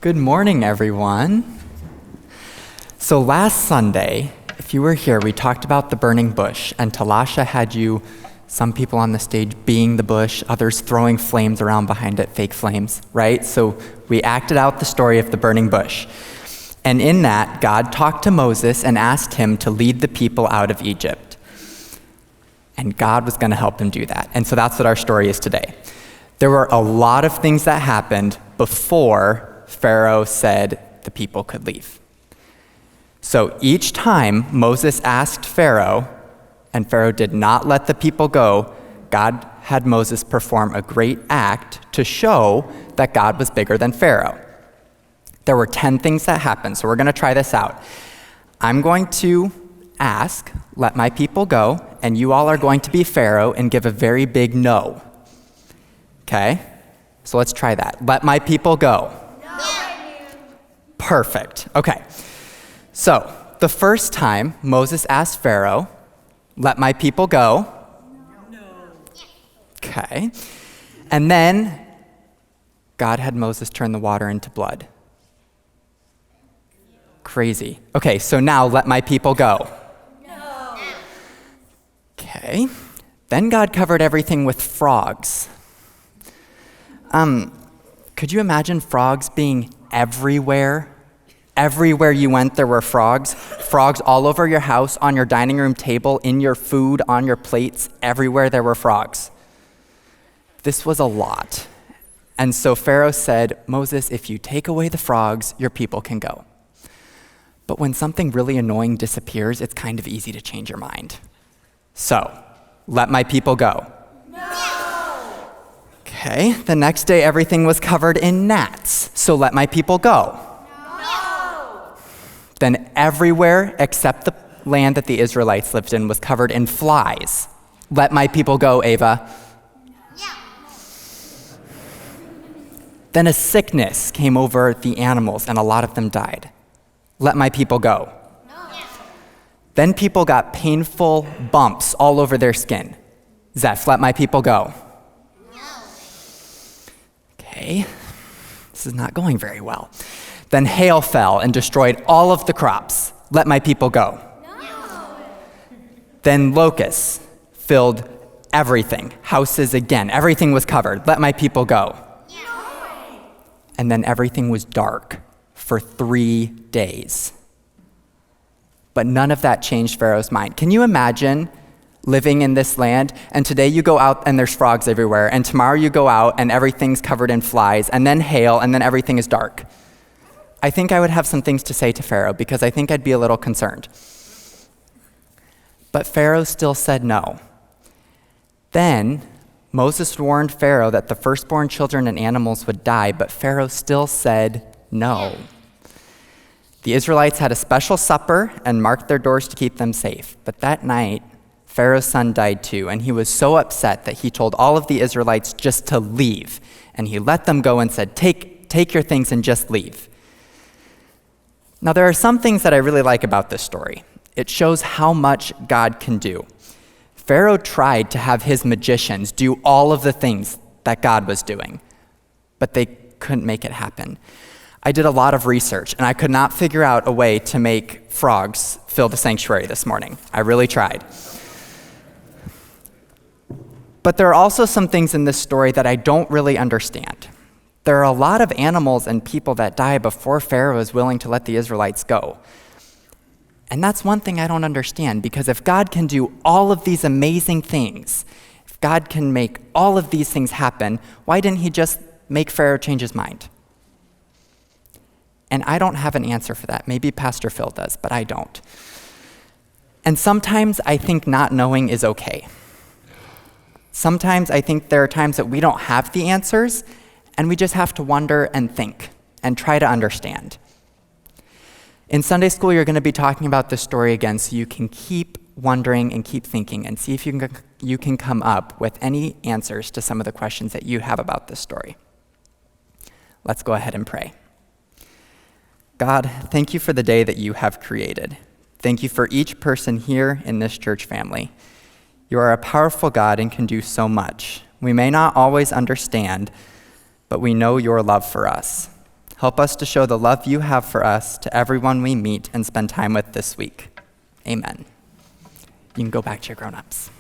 Good morning, everyone. So last Sunday, if you were here, we talked about the burning bush, and Talasha had some people on the stage being the bush, others throwing flames around behind it, fake flames, right? So we acted out the story of the burning bush. And in that, God talked to Moses and asked him to lead the people out of Egypt. And God was going to help him do that. And so that's what our story is today. There were a lot of things that happened before Pharaoh said the people could leave. So each time Moses asked Pharaoh, and Pharaoh did not let the people go, God had Moses perform a great act to show that God was bigger than Pharaoh. There were 10 things that happened, so we're going to try this out. I'm going to ask, let my people go, and you all are going to be Pharaoh and give a very big no. Okay? So let's try that. Let my people go. Perfect. Okay. So, the first time Moses asked Pharaoh, let my people go. No. Okay. And then God had Moses turn the water into blood. Crazy. Okay, so now let my people go. No. Okay. Then God covered everything with frogs. Could you imagine frogs being everywhere? Everywhere you went, there were frogs. Frogs all over your house, on your dining room table, in your food, on your plates. Everywhere there were frogs. This was a lot. And so Pharaoh said, Moses, if you take away the frogs, your people can go. But when something really annoying disappears, it's kind of easy to change your mind. So, let my people go. No! Okay, the next day everything was covered in gnats. So let my people go. Then everywhere except the land that the Israelites lived in was covered in flies. Let my people go, Ava. Yeah. Then a sickness came over the animals, and a lot of them died. Let my people go. No. Yeah. Then people got painful bumps all over their skin. Zeph, let my people go. No. Okay, this is not going very well. Then hail fell and destroyed all of the crops. Let my people go. No. Then locusts filled everything. Houses again. Everything was covered. Let my people go. No. And then everything was dark for 3 days. But none of that changed Pharaoh's mind. Can you imagine living in this land, and today you go out and there's frogs everywhere, and tomorrow you go out and everything's covered in flies, and then hail, and then everything is dark? I think I would have some things to say to Pharaoh because I think I'd be a little concerned. But Pharaoh still said no. Then Moses warned Pharaoh that the firstborn children and animals would die, but Pharaoh still said no. The Israelites had a special supper and marked their doors to keep them safe. But that night, Pharaoh's son died too, and he was so upset that he told all of the Israelites just to leave. And he let them go and said, take your things and just leave. Now, there are some things that I really like about this story. It shows how much God can do. Pharaoh tried to have his magicians do all of the things that God was doing, but they couldn't make it happen. I did a lot of research, and I could not figure out a way to make frogs fill the sanctuary this morning. I really tried. But there are also some things in this story that I don't really understand. There are a lot of animals and people that die before Pharaoh is willing to let the Israelites go. And that's one thing I don't understand, because if God can do all of these amazing things, if God can make all of these things happen, why didn't he just make Pharaoh change his mind? And I don't have an answer for that. Maybe Pastor Phil does, but I don't. And sometimes I think not knowing is okay. Sometimes I think there are times that we don't have the answers, and we just have to wonder and think and try to understand. In Sunday school, you're going to be talking about this story again, so you can keep wondering and keep thinking and see if you can come up with any answers to some of the questions that you have about this story. Let's go ahead and pray. God, thank you for the day that you have created. Thank you for each person here in this church family. You are a powerful God and can do so much. We may not always understand, but we know your love for us. Help us to show the love you have for us to everyone we meet and spend time with this week. Amen. You can go back to your grown-ups.